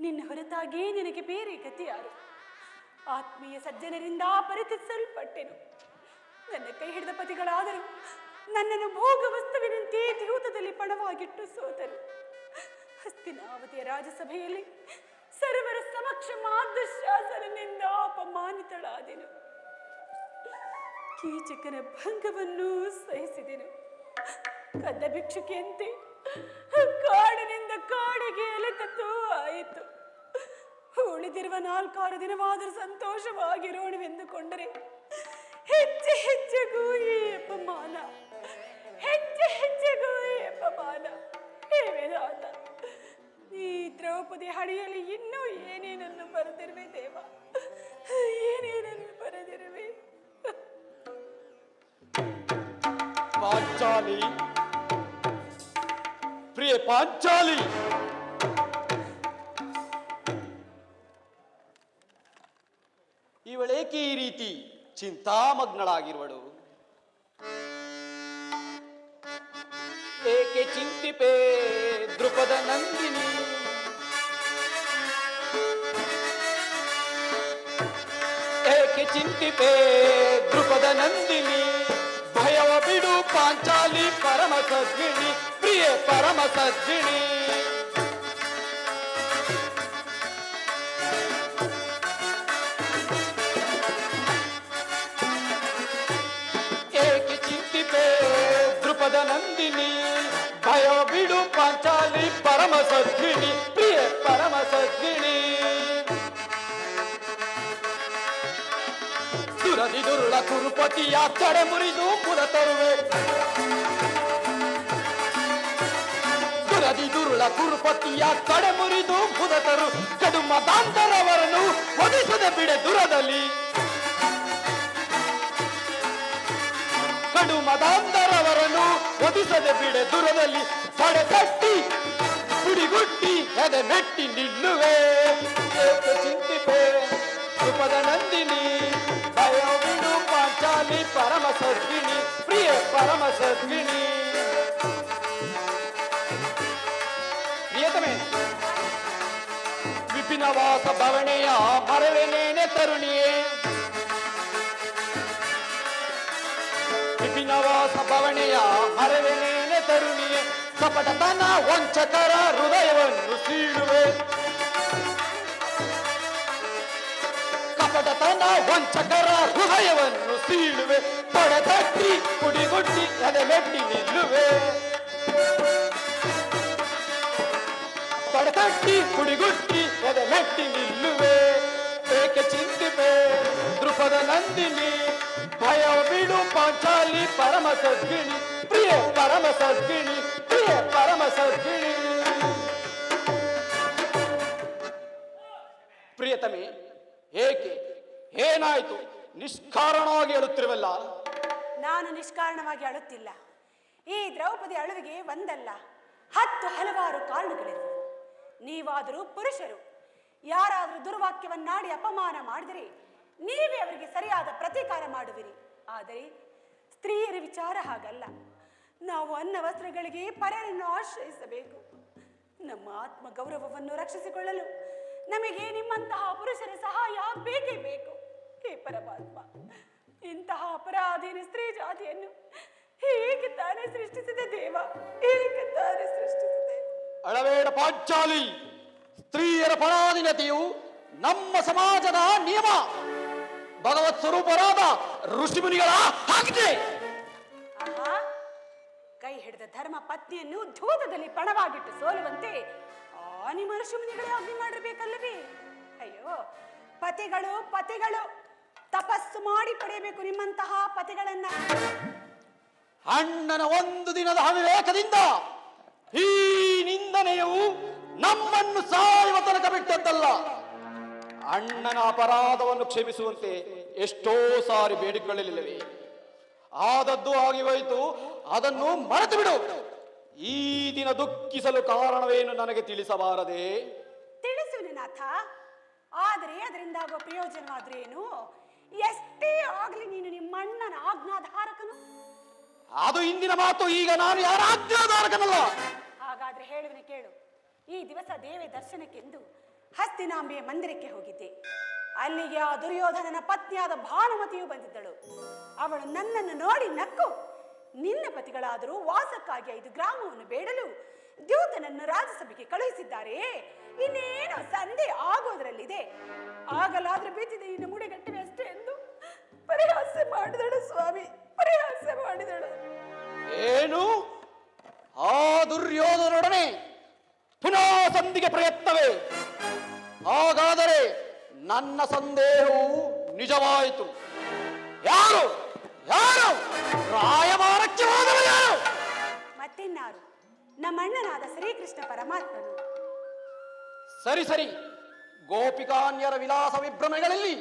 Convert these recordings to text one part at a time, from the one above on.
ನಿನ್ನ ಹೊರತಾಗಿ ನಿನಗೆ ಬೇರೆ ಗತಿ ಯಾರು? ಆತ್ಮೀಯ ಸಜ್ಜನರಿಂದ ಪರಿತ್ಯಜಿಸಲ್ಪಟ್ಟೆನು. ನನ್ನ ಕೈ ಹಿಡಿದ ಪತಿಗಳಾದರೂ ನನ್ನನ್ನು ಭೋಗ ವಸ್ತುವಿನಂತೆ ದ್ಯೂತದಲ್ಲಿ ಪಣವಾಗಿಟ್ಟು ಸೋತರು. ಹಸ್ತಿನಾವತಿಯ ರಾಜಸಭೆಯಲ್ಲಿ ಸರ್ವರ ಸಮಕ್ಷ ಮಾದೃಶಾಸನದಿಂದ ಅಪಮಾನಿತಳಾದೆನು. ಕೀಚಕನ ಭಂಗವನ್ನು ಸಹಿಸಿದೆನು. ಕದ್ದ ಭಿಕ್ಷುಕಿಯಂತೆ ಕಾಡಿನಿಂದ ಕಾಡಿಗೆ ಎಲೆತದ್ದು ಆಯಿತು. ಉಳಿದಿರುವ 4-6 ದಿನವಾದರೂ ಸಂತೋಷವಾಗಿರೋಣವೆಂದುಕೊಂಡರೆ ಹೆಜ್ಜೆ ಹೆಜ್ಜೆಗೂ ಈ ಅಪಮಾನ, ಹೆಜ್ಜೆ ಹೆಜ್ಜೆಗೂ ಈ ಅಪಮಾನ. ಹೇ ವೇದಾಂತ, ಈ ದ್ರೌಪದಿ ಹಣಿಯಲ್ಲಿ ಇನ್ನೂ ಏನೇನನ್ನು ಬರೆದಿರುವೆ ದೇವ, ಏನೇನನ್ನು ಬರೆದಿರುವೆ. ಪಾಂಚಾಲಿ, ಪ್ರಿಯ ಪಾಂಚಾಲಿ, ಇವಳೇಕೆ ಈ ರೀತಿ ಚಿಂತಾಮಗ್ನಳಾಗಿರುವಳು? ಏಕೆ ಚಿಂತಿಪೆ ದೃಪದ ನಂದಿನಿ? ಏಕೆ ಚಿಂತಿಪೆ ದೃಪದ ನಂದಿನಿ? ಭಯವ ಬಿಡು ಪಾಂಚಾಲಿ ಪರಮ ಸದ್ವಿಣಿ, ಪ್ರಿಯ ಪರಮ ಸದ್ವಿಣಿ. ಏಕೆ ಚಿಂತಿಪೆ ದೃಪದ ನಂದಿನಿ? ಭಯವ ಬಿಡು ಪಾಂಚಾಲಿ ಪರಮ ಸದ್ವಿಣಿ, ಪ್ರಿಯ ಪರಮ ಸದ್ವಿಣಿ. ದುರದಿ ದುರುಳ ಕುರುಪತಿಯ ತಡೆ ಮುರಿದು ಪುರ ತರುವೆ. ದುರದಿ ದುರುಳ ಕುರುಪತಿಯ ತಡೆ ಮುರಿದು ಪುರ ತರು. ಕಡು ಮತಾಂತರವರನ್ನು ಒದಿಸದೆ ಬಿಡೆ ದುರದಲ್ಲಿ. ಕಡು ಮತಾಂತರವರನ್ನು ಒದಿಸದೆ ಬಿಡೆ ದುರದಲ್ಲಿ. ತಡೆ ಕಟ್ಟಿ ಗುಡಿಗುಟ್ಟಿ ಎದೆ ಮೆಟ್ಟಿ ನಿಲ್ಲುವೆ. ಏಕೆ ಚಿಂತಿಪೆ ಕೃಪದ ನಂದಿನಿ? ಭಯ ಬಿಡು ಪಾಂಚಾಲಿ ಪರಮ ಸದ್ವಿಣಿ, ಪ್ರಿಯ ಪರಮ ಸದ್ವಿಣಿ. ಪ್ರಿಯತಮೆ, ವಿಪಿನವಾಸ ಭವಣೆಯ ಮರವೆನೇನೆ ತರುಣಿಯೇ. ವಿಪಿನವಾಸ ಭವಣೆಯ ಮರವೆನೇನೆ ತರುಣಿಯೇ. ಕಪಟತನ ವಂಚಕರ ಹೃದಯವನ್ನು ಸೀಳುವೆ. ಕಪಟತನ ವಂಚಕರ ಹೃದಯವನ್ನು ಸೀಳುವೆ. ತೊಡೆತಟ್ಟಿ ಕುಡಿಗುಟ್ಟಿ ಎದೆ ಮೆಟ್ಟಿ ನಿಲ್ಲುವೆ. ತೊಡೆತಟ್ಟಿ ಕುಡಿಗುಟ್ಟಿ ಎದೆ ಮೆಟ್ಟಿ ನಿಲ್ಲುವೆ. ಏಕೆ ಚಿಂತಿಪೆ ದೃಪದ ನಂದಿನಿ? ಭಯ ಬಿಡು ಪಾಂಚಾಲಿ ಪರಮ ಸದ್ವಿಣಿ, ಪ್ರಿಯ ಪರಮ ಸದ್ವಿಣಿ. ಗಿಳಿ. ಪ್ರಿಯತಮೆ, ಏಕೆ, ಏನಾಯ್ತು? ನಿಷ್ಕಾರಣವಾಗಿ ಹೇಳುತ್ತಿರುವಲ್ಲ. ನಾನು ನಿಷ್ಕಾರಣವಾಗಿ ಅಳುತ್ತಿಲ್ಲ. ಈ ದ್ರೌಪದಿ ಅಳುವಿಗೆ ಒಂದಲ್ಲ 10 ಹಲವಾರು ಕಾರಣಗಳಿರುವವು. ನೀವಾದರೂ ಪುರುಷರು, ಯಾರಾದರೂ ದುರ್ವಾಕ್ಯವನ್ನಾಡಿ ಅಪಮಾನ ಮಾಡಿದರೆ ನೀವೇ ಅವರಿಗೆ ಸರಿಯಾದ ಪ್ರತೀಕಾರ ಮಾಡುವಿರಿ. ಆದರೆ ಸ್ತ್ರೀಯರ ವಿಚಾರ ಹಾಗಲ್ಲ. ನಾವು ಅನ್ನ ವಸ್ತ್ರಗಳಿಗೆ ಪರರನ್ನು ಆಶ್ರಯಿಸಬೇಕು. ನಮ್ಮ ಆತ್ಮ ಗೌರವವನ್ನು ರಕ್ಷಿಸಿಕೊಳ್ಳಲು ನಮಗೆ ನಿಮ್ಮಂತಹ ಪುರುಷರ ಸಹಾಯ ಬೇಕೇ ಬೇಕು. ಹೇ ಪರಮಾತ್ಮ, ಇಂತಹ ಅಪರಾಧೀನ ಸ್ತ್ರೀ ಜಾತಿಯನ್ನು ಹೇಗೆ ತಾನೇ ಸೃಷ್ಟಿಸಿದೆ ದೇವ, ಹೇಗೆ ತಾನೇ ಸೃಷ್ಟಿಸಿದೆ? ಅಳಬೇಡ ಪಾಂಚಾಲಿ, ಸ್ತ್ರೀಯರ ಪರಾಧೀನತೆಯು ನಮ್ಮ ಸಮಾಜದ ನಿಯಮ. ಭಗವತ್ ಸ್ವರೂಪರಾದ ಋಷಿಮುನಿಗಳ ಆಜ್ಞೆ. ಆಹಾ, ಕೈ ಹಿಡಿದ ಧರ್ಮ ಪತ್ನಿಯನ್ನು ಧೂತದಲ್ಲಿ ಪಣವಾಗಿಟ್ಟು ಸೋಲುವಂತೆ ನಿಮ್ಮ ಋಷಿಮುನಿಗಳೇ ಆಜ್ಞೆ ಮಾಡಿರ್ಬೇಕಲ್ಲವೇ? ಅಯ್ಯೋ, ಪತಿಗಳು ಪತಿಗಳು ತಪಸ್ಸು ಮಾಡಿ ಪಡೆಯಬೇಕು ನಿಮ್ಮಂತಹ ಪತಿಗಳನ್ನ. ಅಣ್ಣನ ಒಂದು ದಿನದ ಅವಿವೇಕದಿಂದ ಈ ನಿಂದನೆಯು ನಮ್ಮನ್ನು ಸಾಯುವ ತನಕ ಬಿಟ್ಟದ್ದಲ್ಲ. ಅಣ್ಣನ ಅಪರಾಧವನ್ನು ಕ್ಷಮಿಸುವಂತೆ ಎಷ್ಟೋ ಸಾರಿ ಬೇಡಿಕೊಳ್ಳಲಿಲ್ಲವೇ? ಆದದ್ದು ಆಗಿ ಹೋಯಿತು, ಅದನ್ನು ಮರೆತು ಬಿಡು. ಈ ದಿನ ದುಃಖಿಸಲು ಕಾರಣವೇನು ನನಗೆ ತಿಳಿಸಬಾರದೆ? ತಿಳಿಸು ನಾಥ. ಆದರೆ ಅದರಿಂದಾಗುವ ಪ್ರಯೋಜನವಾದ್ರೇನು? ಎಷ್ಟೇ ಆಗ್ಲಿ ನೀನು ನಿಮ್ಮ ಅಣ್ಣನ ಆಜ್ಞಾಧಾರಕನು. ಅದು ಇಂದಿನ ಮಾತು. ಈಗ ನಾನು ಯಾರ ಆಜ್ಞಾಧಾರಕನಲ್ಲ. ಹಾಗಾದ್ರೆ ಹೇಳುವನೆ ಕೇಳು. ಈ ದಿವಸ ದೇವಿ ದರ್ಶನಕ್ಕೆಂದು ಹಸ್ತಿನಾಂಬೆಯ ಮಂದಿರಕ್ಕೆ ಹೋಗಿದ್ದೆ. ಅಲ್ಲಿಗೆ ಆ ದುರ್ಯೋಧನನ ಪತ್ನಿಯಾದ ಭಾನುಮತಿಯು ಬಂದಿದ್ದಳು. ಅವಳು ನನ್ನನ್ನು ನೋಡಿ ನಕ್ಕು, ನಿನ್ನ ಪತಿಗಳಾದರೂ ವಾಸಕ್ಕಾಗಿ 5 ಗ್ರಾಮವನ್ನು ಬೇಡಲು ದ್ಯೂತನನ್ನು ರಾಜಸಭೆಗೆ ಕಳುಹಿಸಿದ್ದಾರೆ, ಇನ್ನೇನು ಸಂಧಿ ಆಗೋದ್ರಲ್ಲಿದೆ, ಆಗಲಾದ್ರೂ ಬೀತಿದೆ ನಿನ್ನ ಮುಡಿಗಟ್ಟಿವೆ ಅಷ್ಟೇ ಎಂದು ಪರಿಹಾಸ್ಯ ಮಾಡಿದಳು ಸ್ವಾಮಿ, ಪರಿಹಾಸ್ಯ ಮಾಡಿದಳು. ಏನು? ಆ ದುರ್ಯೋಧನೊಡನೆ ಪುನಃ ಸಂಧಿಗೆ ಪ್ರಯತ್ನವೇ? ಹಾಗಾದರೆ ನನ್ನ ಸಂದೇಹವು ನಿಜವಾಯಿತು. ಯಾರು ಯಾರು ರಾಯಮಾನಕ್ಕೆ ಹೋದವರು ಯಾರು? ಮತ್ತಿನ್ನಾರು, ನಮ್ಮಣ್ಣನಾದ ಶ್ರೀಕೃಷ್ಣ ಪರಮಾತ್ಮನು. ಸರಿ ಸರಿ, ಗೋಪಿಕಾನ್ಯರ ವಿಲಾಸ ವಿಭ್ರಮೆಗಳಲ್ಲಿ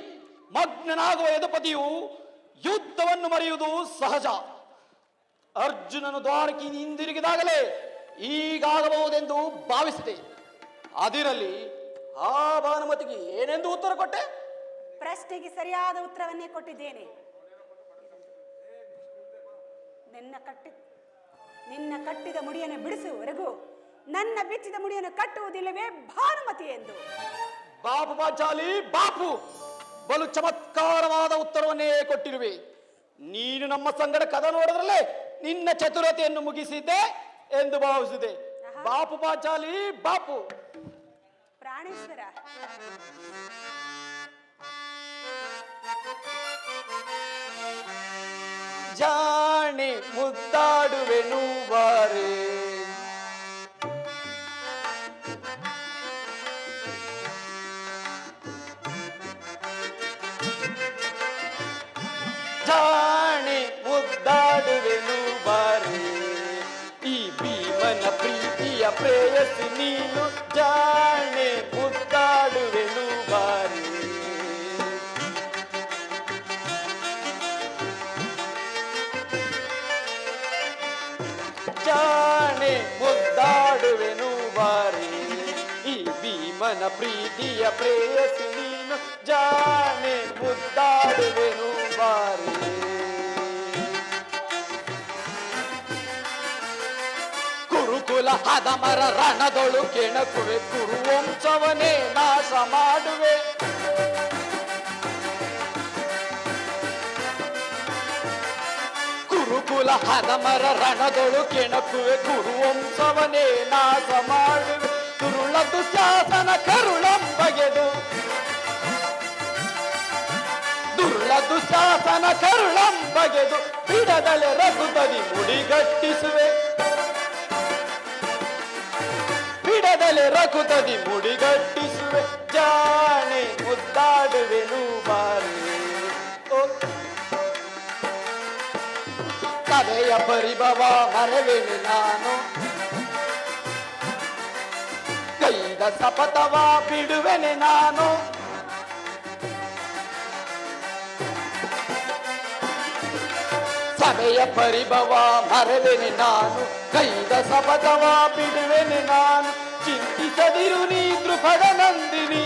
ಮಗ್ನನಾಗುವ ಯದುಪತಿಯು ಯುದ್ಧವನ್ನು ಮರೆಯುವುದು ಸಹಜ. ಅರ್ಜುನನು ದ್ವಾರಕಿ ಹಿಂದಿರುಗಿದಾಗಲೇ ಈಗಾಗಬಹುದೆಂದು ಭಾವಿಸಿದೆ. ಅದಿರಲಿ, ಆ ಭಾನುಮತಿಗೆ ಏನೆಂದು ಉತ್ತರ ಕೊಟ್ಟೆ? ಪ್ರಶ್ನೆಗೆ ಸರಿಯಾದ ಉತ್ತರವನ್ನೇ ಕೊಟ್ಟಿದ್ದೇನೆ. ನಿನ್ನ ಕಟ್ಟಿದ ಮುಡಿಯನ್ನು ಬಿಡಿಸುವವರೆಗೂ ನನ್ನ ಬಿಚ್ಚಿದ ಮುಡಿಯನ್ನು ಕಟ್ಟುವುದಿಲ್ಲವೇ ಭಾನುಮತಿ ಎಂದು. ಬಾಪು ಪಾಂಚಾಲಿ, ಬಾಪು, ಬಲು ಚಮತ್ಕಾರವಾದ ಉತ್ತರವನ್ನೇ ಕೊಟ್ಟಿರುವೆ. ನೀನು ನಮ್ಮ ಸಂಗಡ ಕದ ನೋಡಿದ್ರಲ್ಲೇ ನಿನ್ನ ಚತುರತೆಯನ್ನು ಮುಗಿಸಿದ್ದೆ ಎಂದು ಭಾವಿಸಿದೆ. ಬಾಪು ಪಾಂಚಾಲಿ, ಬಾಪು. ಪ್ರಾಣೇಶ್ವರ, ಜಾಣೆ ಮುದ್ದಾಡುವೆನು ಬಾರೆ, ಜಾಣೆ ಮುದ್ದಾಡುವೆನು ಬಾರೆ, ಈ ಭೀಮನ ಪ್ರೀತಿಯ ಪ್ರೇಯಸಿ ನೀನು, ಜಾಣೆ ಮುದ್ದಾಡುವೆನು ಬಾರೆ. ಜಾಣೆ ಮುದ್ದಾಡುವೆನು ಬಾರಿ, ಈ ಭೀಮನ ಪ್ರೀತಿಯ ಪ್ರೇಯಸಿ ನೀನು, ಜಾಣೆ ಮುದ್ದಾಡುವೆನು ಬಾರಿ. ಕುರುಕುಲ ಹದಮರ ರಣದೊಳು ಕೆಣಕುವೆ, ಕುರುವಂಶವನೇ ನಾಶ ಮಾಡುವೆ. ಕುರುಕುಲ ಹದಮರ ರಣದೊಳು ಕೆಣಕುವೆ, ಕುರುವಂಶವನೇ ನಾಶ ಮಾಡುವೆ. ತುರುಳ ದುಶ್ಯಾಸನ ಕರುಳಂ ಬಗೆದು, ದುರುಳ ದುಶ್ಯಾಸನ ಕರುಳಂ ಬಗೆದು, ಬಿಡದಲೆ ರಘುಪತಿ ಮುಡಿಗಟ್ಟಿಸುವೆ, ಬಿಡದಲೆ ರಘುಪತಿ ಮುಡಿಗಟ್ಟಿಸುವೆ. ಜಾಣೆ ಮುದ್ದಾಡುವೆನು ಬಾರಿ, ಕವೆಯ ಪರಿಭವ ಮರವೆನು ನಾನು, ಶಪಥವ ಬಿಡುವೆನೆ ನಾನು. ಸಭೆಯ ಪರಿಭವ ಮರೆವೆನೆ ನಾನು, ಕೈದ ಶಪಥವ ಬಿಡುವೆನೆ ನಾನು. ಚಿಂತಿಸದಿರು ನೀ ದೃಪದ ನಂದಿನಿ,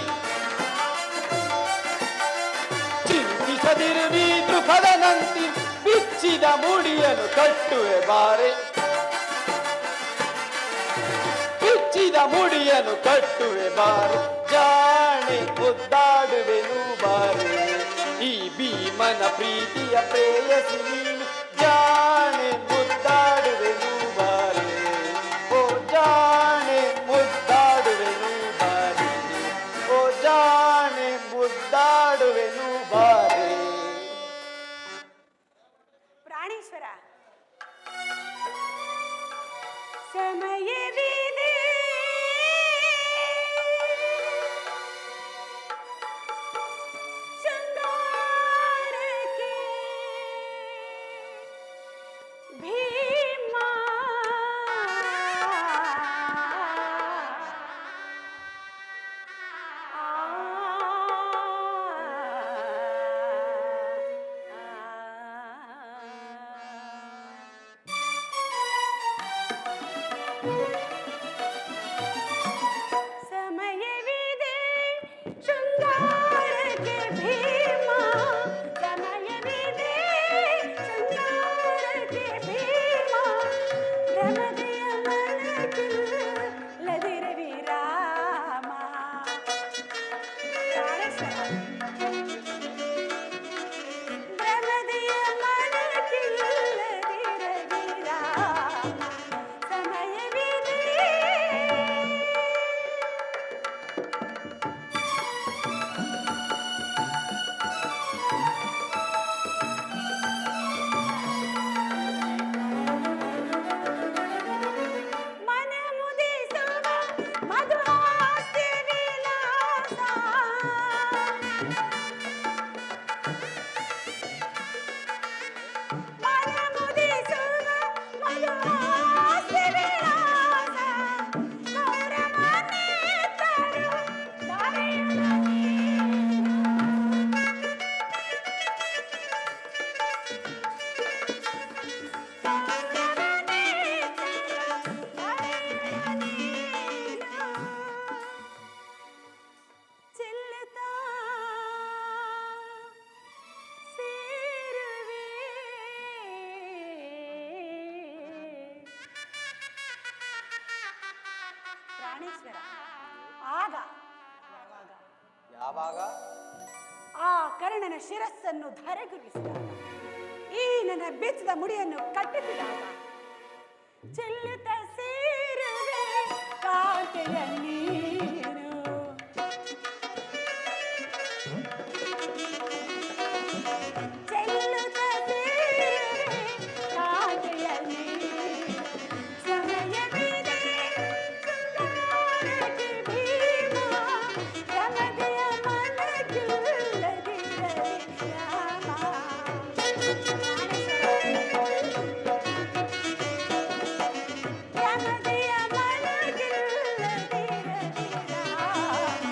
ಚಿಂತಿಸದಿರು ನೀ ದೃಪದ ನಂದಿನಿ. ಬಿಚ್ಚಿದ ಮುಡಿಯನ್ನು ಕಟ್ಟುವೆ ಬಾರೆ, ಬಿಚ್ಚಿದ ಮುಡಿಯನ್ನು ಕಟ್ಟುವೆ ಬಾರೆ. ಜಾಣೆ ಮುದ್ದಾಡುವೆನು ಬಾರೆ, ಈ ಭೀಮನ ಪ್ರೀತಿಯ ಪ್ರೇಯಸಿ ನೀನು. ಜಾಣೆ ಮುದ್ದಾಡುವೆನು ಬಾರೆ, ಓ ಜಾಣೆ ಮುದ್ದಾಡುವೆನು ಬಾರೆ, ಓ ಜಾಣೆ ಮುದ್ದಾಡುವೆನು ಬಾರೆ. ಪ್ರಾಣೇಶ್ವರ, ಸಮಯವಿದೆ ಶೃಂಗಾರಕ್ಕೆ, ಭೀಮ ಸಮಯವಿದೆ ಶೃಂಗಾರಕ್ಕೆ ಭೀಮ, ಸಮಯವಿದೆ ಶೃಂಗಾರಕ್ಕೆ ಭೀಮ. ರಮದೆಯ ಮನಕ್ಕಿಲ್ಲದಿರವಿ ರಾಮ. ರಮದೆಯ ಮನಕ್ಕಿಲ್ಲದಿರವಿ ರಾಮ. ಸಮಯವಿದೆ. ಮನ ಮುದಿಸುವ ಮಧುಹಾಸ್ಯ ವಿಲಾಸ, ಮನ ಮುದಿಸುವ ಮಧುಹಾಸ್ಯ ವಿಲಾಸ. ಗೌರವಾನ್ವಿತರು ದಾರಿಯುಳ್ಳ ನೀನು. ಚೆಲ್ಲುತ್ತಾ ಸೇರುವೆ ಪ್ರಾಣೇಶ್ವರ. ಆಗ ಯಾವಾಗ ಆ ಕರ್ಣನ ಶಿರಸ್ಸನ್ನು ಧರೆಗುರಿಸಿದಾಗ, ಈ ನನ್ನ ಬೆಚ್ಚದ ಮುಡಿಯನ್ನು ಕಟ್ಟಿಸಿದಾಗ, ಚೆಲ್ಲುತ್ತ ಸೇರುವೆ ಕಾಂತೆಯ ನೀನು. ಚೆಲ್ಲುತ್ತ ಸೇರುವೆ ಕಾಂತೆಯ ನೀನು. ಸಮಯವಿದೆ ಶೃಂಗಾರಕ್ಕೆ ಭೀಮ, ರಮದೆಯ ಮನಕ್ಕಿಲ್ಲದಿರಲಿ ರಾಮ. ರಮದೆಯ ಮನಕ್ಕಿಲ್ಲದಿರಲಿ ರಾಮ.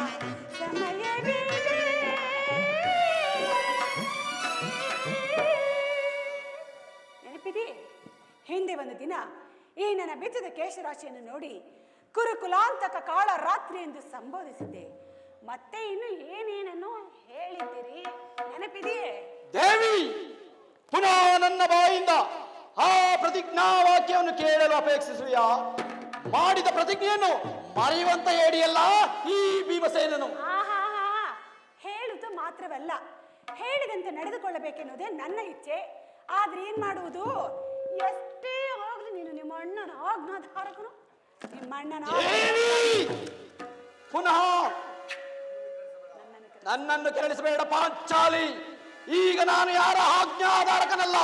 ಸಮಯವಿದೆ. ನೆನಪಿದೆ, ಹಿಂದೆ ಒಂದು ದಿನ ಈ ನನ್ನ ಬೆಚ್ಚದ ಕೇಶರಾಶಿಯನ್ನು ನೋಡಿ ಕುರುಕುಲಾಂತಕ ಕಾಳ ರಾತ್ರಿ ಎಂದು ಸಂಬೋಧಿಸಿದ್ದೆ. ಮತ್ತೆ ಇನ್ನು ಏನೇನನ್ನು ಹೇಳಿದ್ದೀರಿ, ನೆನಪಿದೆಯೇ? ದೇವಿ, ಪುನಃ ನನ್ನ ಬಾಯಿಂದ ಆ ಪ್ರತಿಜ್ಞಾ ವಾಕ್ಯವನ್ನು ಕೇಳಲು ಅಪೇಕ್ಷಿಸುವೆಯಾ? ಮಾಡಿದ ಪ್ರತಿಜ್ಞೆಯನ್ನು ಮರೆಯುವಂತ ಹೇಳಿಯಲ್ಲ ಈ ಭೀಮಸೇನನು. ಹೇಳುವುದು ಮಾತ್ರವಲ್ಲ, ಹೇಳಿದಂತೆ ನಡೆದುಕೊಳ್ಳಬೇಕೆನ್ನುವುದೇ ನನ್ನ ಇಚ್ಛೆ. ಆದ್ರೆ ಏನ್ ಮಾಡುವುದು? ಎಷ್ಟೇ ಹೋಗ್ಲಿ ನೀನು ನಿಮ್ಮ ಅಣ್ಣನ ಆಜ್ಞಾಧಾರಕನು, ನಿಮ್ಮ ಅಣ್ಣನ ಪುನಃ ನನ್ನನ್ನು ಕೆರಳಿಸಬೇಡ ಪಾಂಚಾಲಿ. ಈಗ ನಾನು ಯಾರ ಆಜ್ಞಾಧಾರಕನಲ್ಲ.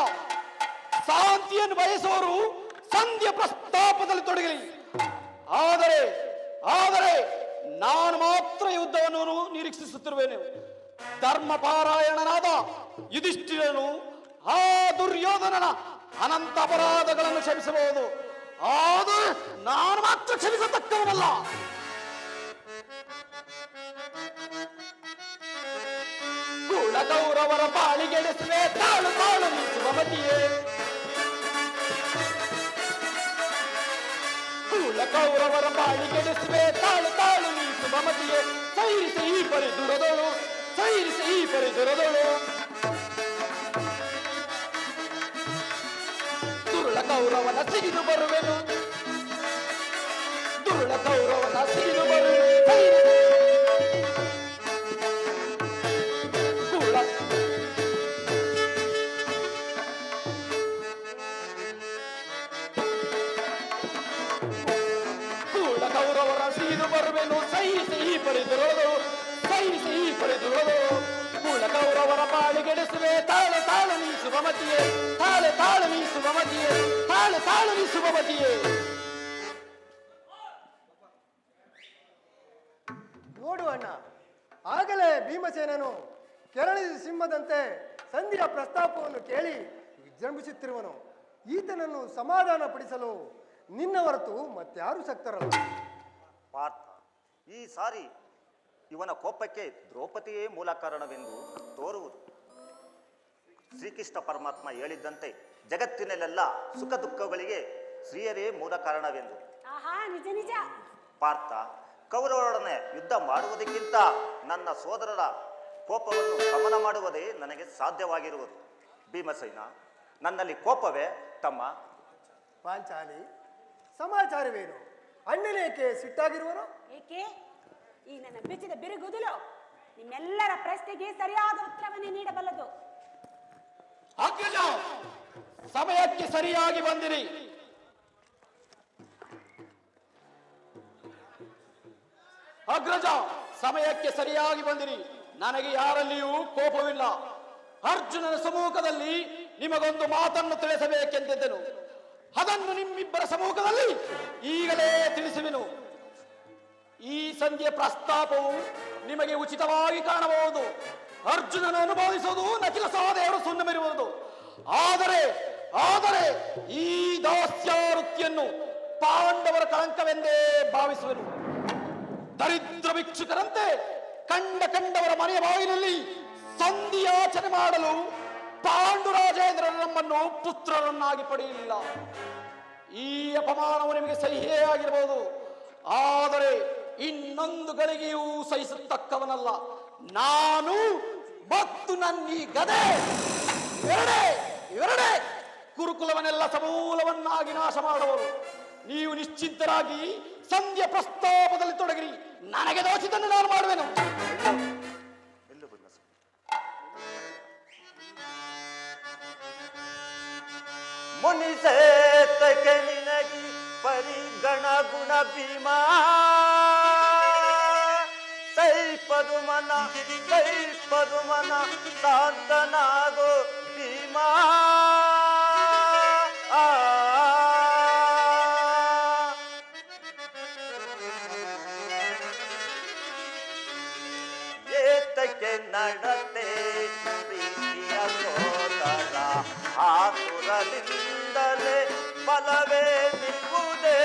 ಶಾಂತಿಯನ್ನು ಬಯಸುವವರು ಸಂಧ್ಯ ಪ್ರಸ್ತಾಪದಲ್ಲಿ ತೊಡಗಲಿ. ಆದರೆ ಆದರೆ ನಾನು ಮಾತ್ರ ಯುದ್ಧವನ್ನು ನಿರೀಕ್ಷಿಸುತ್ತಿರುವೆನು. ಧರ್ಮಪಾರಾಯಣನಾದ ಯುಧಿಷ್ಠಿರನು ಆ ದುರ್ಯೋಧನನ ಅನಂತ ಅಪರಾಧಗಳನ್ನು ಕ್ಷಮಿಸಬಹುದು, ಆದರೆ ನಾನು ಮಾತ್ರ ಕ್ಷಮಿಸತಕ್ಕವನಲ್ಲ. ಕೌರವರ ಬಾಳಿಗೆಡಿಸುವೆ ತಾಳು ತಾಳು ನೀ ಸುಮತಿಯೇ. ಕೂಲ ಕೌರವರ ಬಾಳಿಗೆಡಿಸುವೆ ತಾಳು ತಾಳು ನೀ ಸುಮತಿಯೇ. ಸೈರಿಸಿ ಈ ಪರಿ ದುರದಳು, ಸೈರಿಸಿ ಈ ಪರಿ ದುರದಳು. ದುರುಳ ಕೌರವನ ಸಿಗಿದು ಬರುವೆನು, ದುರುಳ ಕೌರವನ ಸಿಗಿದು ಬರುವೆನು. ಕೌರವರ ಸೀದು ಬರುವೆನು, ಸಹಿಸಿ ಈ ಪರಿದುರೋದು, ಸಹಿಸಿ ಈ ಪರಿದುರೋದು. ಕೂಲ ಕೌರವರ ಬಾಳಿಗೆಡಿಸುವೆ ತಾಳೆ ತಾಳು ನೀ ಸುಮತಿಯೇ, ತಾಳೆ ತಾಳು ನೀ ಸುಮತಿಯೇ, ತಾಳೆ ತಾಳು ನೀ ಸುಮತಿಯೇ. ನೋಡು ಅಣ್ಣ, ಆಗಲೇ ಭೀಮಸೇನನು ಕೆರಳಿದ ಸಿಂಹದಂತೆ ಸಂಧಿಯ ಪ್ರಸ್ತಾಪವನ್ನು ಕೇಳಿ ವಿಜೃಂಭಿಸುತ್ತಿರುವನು. ಈತನನ್ನು ಸಮಾಧಾನ ಪಡಿಸಲು ನಿನ್ನ ಹೊರತು ಮತ್ತಾರು ಶಕ್ತರಲ್ಲ. ಪಾರ್ಥ, ಈ ಸಾರಿ ಇವನ ಕೋಪಕ್ಕೆ ದ್ರೌಪದಿಯೇ ಮೂಲ ಕಾರಣವೆಂದು ತೋರುವುದು. ಶ್ರೀಕೃಷ್ಣ ಪರಮಾತ್ಮ ಹೇಳಿದ್ದಂತೆ ಜಗತ್ತಿನಲ್ಲೆಲ್ಲ ಸುಖ ದುಃಖಗಳಿಗೆ ಸ್ತ್ರೀಯರೇ ಮೂಲ ಕಾರಣವೆಂದು. ಆಹಾ, ನಿಜ ನಿಜ. ಪಾರ್ಥ, ಕೌರವರೊಡನೆ ಯುದ್ಧ ಮಾಡುವುದಕ್ಕಿಂತ ನನ್ನ ಸೋದರರ ಕೋಪವನ್ನು ಶಮನ ಮಾಡುವುದೇ ನನಗೆ ಸಾಧ್ಯವಾಗಿರುವುದು. ಭೀಮಸೇನ, ನನ್ನಲ್ಲಿ ಕೋಪವೇ ತಮ್ಮ? ಪಾಂಚಾಲಿ, ಸಮಾಚಾರವೇನು? ಅಣ್ಣನೇಕೆ ಸಿಟ್ಟಾಗಿರುವನು? ಏಕೆ? ಈ ನನ್ನ ಬಿಚ್ಚಿದ ಬಿರುಗುದಲು ನಿಮ್ಮೆಲ್ಲರ ಪ್ರಶ್ನೆಗೆ ಸರಿಯಾದ ಉತ್ತರವನ್ನೇ ನೀಡಬಲ್ಲದು. ಅಗ್ರಜ, ಸಮಯಕ್ಕೆ ಸರಿಯಾಗಿ ಬಂದಿರಿ. ಅಗ್ರಜ, ಸಮಯಕ್ಕೆ ಸರಿಯಾಗಿ ಬಂದಿರಿ. ನನಗೆ ಯಾರಲ್ಲಿಯೂ ಕೋಪವಿಲ್ಲ. ಅರ್ಜುನನ ಸಮ್ಮುಖದಲ್ಲಿ ನಿಮಗೊಂದು ಮಾತನ್ನು ತಿಳಿಸಬೇಕೆಂದಿದ್ದೆನು. ಅದನ್ನು ನಿಮ್ಮಿಬ್ಬರ ಸಮ್ಮುಖದಲ್ಲಿ ಈಗಲೇ ತಿಳಿಸುವೆನು. ಈ ಸಂಧಿಯ ಪ್ರಸ್ತಾಪವು ನಿಮಗೆ ಉಚಿತವಾಗಿ ಕಾಣಬಹುದು. ಅರ್ಜುನನು ಅನುಭವಿಸುವುದು ನಚಿಲ ಸಹದೇವರು ಸುಮ್ಮನಿರುವುದು. ಆದರೆ ಆದರೆ ಈ ದಾಸ್ಯಾವೃತ್ತಿಯನ್ನು ಪಾಂಡವರ ಕಳಂಕವೆಂದೇ ಭಾವಿಸುವೆನು. ದರಿದ್ರ ಭಿಕ್ಷುಕರಂತೆ ಕಂಡವರ ಮನೆಯ ಬಾಗಿಲಲ್ಲಿ ಸಂಧಿಯಾಚನೆ ಮಾಡಲು ಪಾಂಡುರಾಜೇಂದ್ರ ನಮ್ಮನ್ನು ಪುತ್ರರನ್ನಾಗಿ ಪಡೆಯಲಿಲ್ಲ. ಈ ಅಪಮಾನವು ನಿಮಗೆ ಸಹಿಯೇ ಆಗಿರಬಹುದು, ಆದರೆ ಇನ್ನೊಂದು ಗಳಿಗೆಯೂ ಸಹಿಸತಕ್ಕವನಲ್ಲ ನಾನು ಮತ್ತು ನನ್ನೀ ಗದೆ. ಇವರೇ ಕುರುಕುಲವನ್ನೆಲ್ಲ ಸಮೂಲವನ್ನಾಗಿ ನಾಶ ಮಾಡುವರು. ನೀವು ನಿಶ್ಚಿಂತರಾಗಿ ಸಂಧ್ಯಾ ಪ್ರಸ್ತಾಪದಲ್ಲಿ ತೊಡಗಿರಿ. ನನಗೆ ದೋಷಿತನ್ನು ನಾನು ಮಾಡುವೆನು. ಮುನಿಸೇತಕ್ಕೆ ನಿನಗಿ ಪರಿಗಣ ಗುಣ ಭೀಮಾ. ಸೈಪದು ಮನ ಶಾಂತನಾಗೋ ಭೀಮಾ. ಏತಕ್ಕೆ ನಡತೆ ಪ್ರೀತಿಯ ಸೋದರ, ಆತುರದಿಂದಲೇ ಫಲವೇ ನಿಲ್ಲುವುದೇ.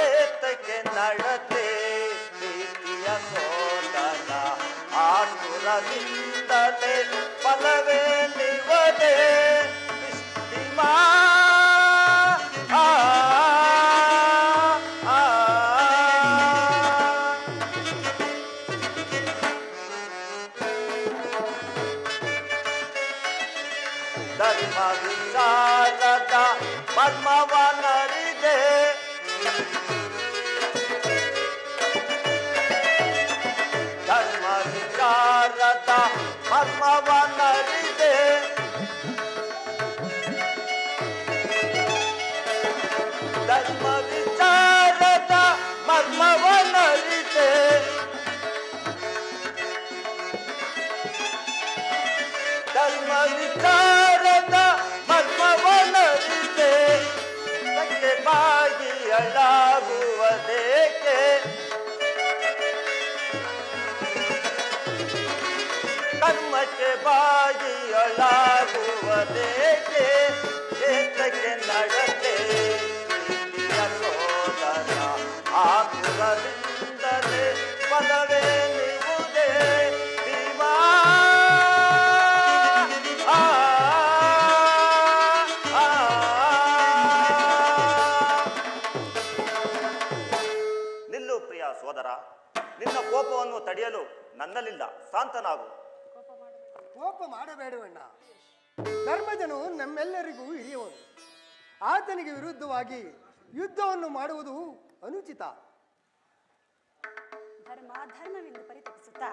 ಏತಕ್ಕೆ ನಡತೆ ಪ್ರೀತಿಯ ಸೋದರ, ಆತುರದಿಂದಲೇ ಫಲವೇ ನಿಲ್ಲುವುದೇ. ಭೀಮಾ ಧರ್ಮ ವಿಚಾರದ ಮರ್ಮವನರಿದೆ. ಧರ್ಮ ವಿಚಾರದ ಮರ್ಮವನರಿದೆ. ಧರ್ಮ ವಿಚಾರದ ಮರ್ಮವನರಿದೆ. ಧರ್ಮ ವಿಚಾರದ ಮರ್ಮವನರಿದೆ. ತಕ್ಕೆ ಬಾಗಿಯಳಾಗುವುದೇಕೆ? ಕರ್ಮಕ್ಕೆ ಬಾಗಿಯಳಾಗುವುದೇಕೆ? ಏತಕ್ಕೆ ನಡ ನಿನ್ನ ಕೋಪವನ್ನು ತಡೆಯಲು ನನ್ನಲ್ಲಿಲ್ಲ. ಶಾಂತನಾಗು. ಕೋಪ ಮಾಡಬೇಡವಣ್ಣ. ಧರ್ಮಜನು ನಮ್ಮೆಲ್ಲರಿಗೂ ಹಿರಿಯವನು. ಆತನಿಗೆ ವಿರುದ್ಧವಾಗಿ ಯುದ್ಧವನ್ನು ಮಾಡುವುದು ಅನುಚಿತ. ಧರ್ಮವೆಂದು ಪರಿತಪಿಸುತ್ತಾ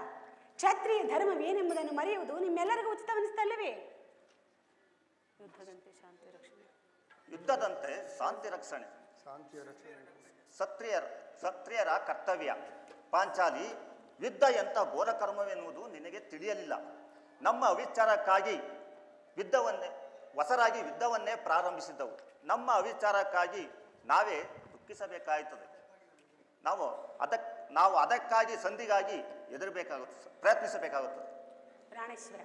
ಕ್ಷತ್ರಿಯ ಧರ್ಮವೇನೆಂಬುದನ್ನು ಮರೆಯುವುದು ನಿಮ್ಮೆಲ್ಲರಿಗೂ ಉಚಿತವೆನಿಸ್ತಲ್ಲವೇ? ಯುದ್ಧದಂತೆ ಶಾಂತಿ ರಕ್ಷಣೆ. ಯುದ್ಧದಂತೆ ಶಾಂತಿ ರಕ್ಷಣೆ ಶಾಂತಿಯ ರಕ್ಷಣೆ ಕ್ಷತ್ರಿಯರ ಕರ್ತವ್ಯ. ಪಾಂಚಾಲಿ, ಯುದ್ಧ ಎಂಥ ಘೋರ ಕರ್ಮವೆನ್ನುವುದು ನಿನಗೆ ತಿಳಿಯಲಿಲ್ಲ. ನಮ್ಮ ಅವಿಚಾರಕ್ಕಾಗಿ ಹೊಸರಾಗಿ ಯುದ್ಧವನ್ನೇ ಪ್ರಾರಂಭಿಸಿದ್ದವು. ನಮ್ಮ ಅವಿಚಾರಕ್ಕಾಗಿ ನಾವೇ ದುಃಖಿಸಬೇಕಾಗುತ್ತದೆ. ನಾವು ಅದಕ್ಕಾಗಿ ಸಂಧಿಗಾಗಿ ಎದುರಬೇಕಾಗುತ್ತದೆ, ಪ್ರಯತ್ನಿಸಬೇಕಾಗುತ್ತದೆ. ಪ್ರಾಣೇಶ್ವರ,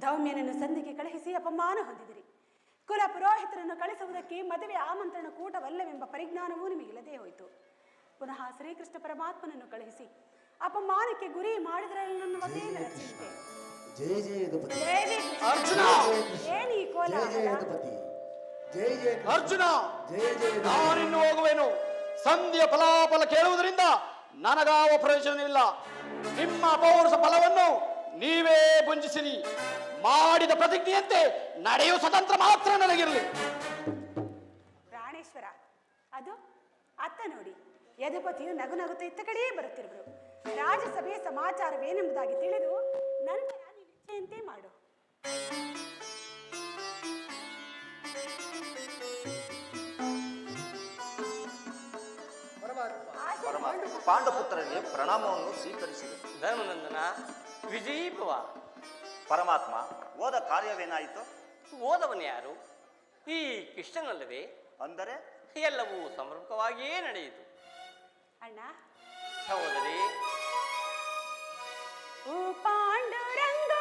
ಧೌಮ್ಯನನ್ನು ಸಂಧಿಗೆ ಕಳುಹಿಸಿ ಅಪಮಾನ ಹೊಂದಿದಿರಿ. ಕುಲ ಪುರೋಹಿತರನ್ನು ಕಳಿಸುವುದಕ್ಕೆ ಮದುವೆ ಆಮಂತ್ರಣ ಕೂಟವಲ್ಲವೆಂಬ ಪರಿಜ್ಞಾನವೂ ನಿಮಗಿಲ್ಲದೆ ಹೋಯಿತು. ಪುನಃ ಶ್ರೀಕೃಷ್ಣ ಪರಮಾತ್ಮನನ್ನು ಕಳುಹಿಸಿ ಅಪಮಾನಕ್ಕೆ ಗುರಿ ಮಾಡಿದರನ್ನುವುದೇನರ ಚಿಂತೆ. ಜಯ ಜಯ ಯದುಪತಿ. ಅರ್ಜುನ, ಏನೀ ಕೋಲಾಹಲ? ಜಯ ಜಯ ಯದುಪತಿ. ಜಯ ಜಯ ಅರ್ಜುನ, ಜಯ ಜಯ ನಾನಿನ್ನು ಹೋಗುವೆನು. ಸಂಧಿಯ ಫಲಾಫಲ ಕೇಳುವುದರಿಂದ ನನಗಾವ ಪ್ರಯೋಜನವಿಲ್ಲ. ನಿಮ್ಮ ಪೌರುಷ ಫಲವನ್ನು ನೀವೇ ಭುಂಜಿಸಿರಿ. ಮಾಡಿದ ಪ್ರತಿಜ್ಞೆಯಂತೆ ನಡೆಯುವ ಸ್ವತಂತ್ರ ಮಾತ್ರ ನನಗಿರಲಿ. ಪ್ರಾಣೇಶ್ವರ, ಅದು ಅತ್ತ ನೋಡಿ. ಯದುಪತಿಯು ನಗು ನಗುತ್ತಾ ಇತ್ತ ಕಡೆಯೇ ಬರುತ್ತಿರುವರು. ರಾಜಸಭೆಯ ಸಮಾಚಾರವೇನೆಂಬುದಾಗಿ ತಿಳಿದು ನಂತರ ನೀನು ಇಚ್ಛೆಯಂತೆ ಮಾಡು. ಪಾಂಡುಪುತ್ರರಿಗೆ ಪ್ರಣಾಮವನ್ನು ಸ್ವೀಕರಿಸಿದೆ. ಧರ್ಮನಂದನ, ವಿಜಯೀಭವ. ಪರಮಾತ್ಮ, ಹೋದ ಕಾರ್ಯವೇನಾಯಿತು? ಓದವನು ಯಾರು? ಈ ಕೃಷ್ಣನಲ್ಲವೇ? ಅಂದರೆ ಎಲ್ಲವೂ ಸಮರ್ಪಕವಾಗಿಯೇ ನಡೆಯಿತು. ಅಣ್ಣ, ಸಹೋದರಿ, ಓ ಪಾಂಡುರಂಗ,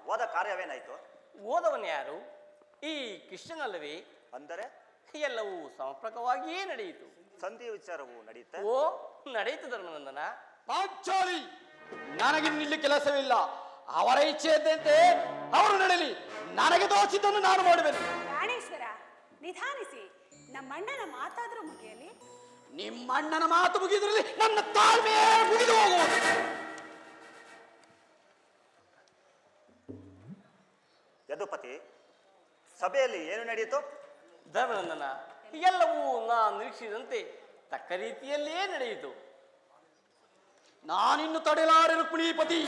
ಹೋದ ಕಾರ್ಯವೇನಾಯಿತು? ಓದವನ್ಯಾರು? ಈ ಕೃಷ್ಣನಲ್ಲವೇ? ಅಂದರೆ ಎಲ್ಲವೂ ಸಮರ್ಪಕವಾಗಿಯೇ ನಡೆಯಿತು. ಸಂಧಿ ವಿಚಾರವು ನಡೆಯುತ್ತೆ. ಓ, ನಡೆಯಿತು ಧರ್ಮನಂದನ. ಪಾಂಚಾಲಿ, ನನಗಿನ್ನಿಲ್ಲಿ ಕೆಲಸವಿಲ್ಲ. ಅವರ ಇಚ್ಛೆ ಇದ್ದಂತೆ ಅವರು ನಡೆಯಲಿ. ನನಗೆ ತೋಚಿದ್ದನ್ನು ನಾನು ಮಾಡುವೆನು. ಪ್ರಾಣೇಶ್ವರ, ನಿಧಾನಿಸಿ. ನಮ್ಮಣ್ಣನ ಮಾತಾದ್ರೂ ಮುಗಿಯಲಿ. ನಿಮ್ಮಣ್ಣನ ಮಾತು ಮುಗಿದ್ರಲ್ಲಿ ನನ್ನ ತಾಳ್ಮೆಯೇ ಮುಗಿದು ಹೋಗುವುದು. ಯದುಪತಿ, ಸಭೆಯಲ್ಲಿ ಏನು ನಡೆಯಿತು? ಧರ್ಮನಂದನ, ಎಲ್ಲವೂ ನಾನು ನಿರೀಕ್ಷಿಸಿದಂತೆ ತಕ್ಕ ರೀತಿಯಲ್ಲೇ ನಡೆಯಿತು. ನಾನಿನ್ನು ತಡೆಲಾರೆ ರುಕ್ಮಿಣೀಪತಿ.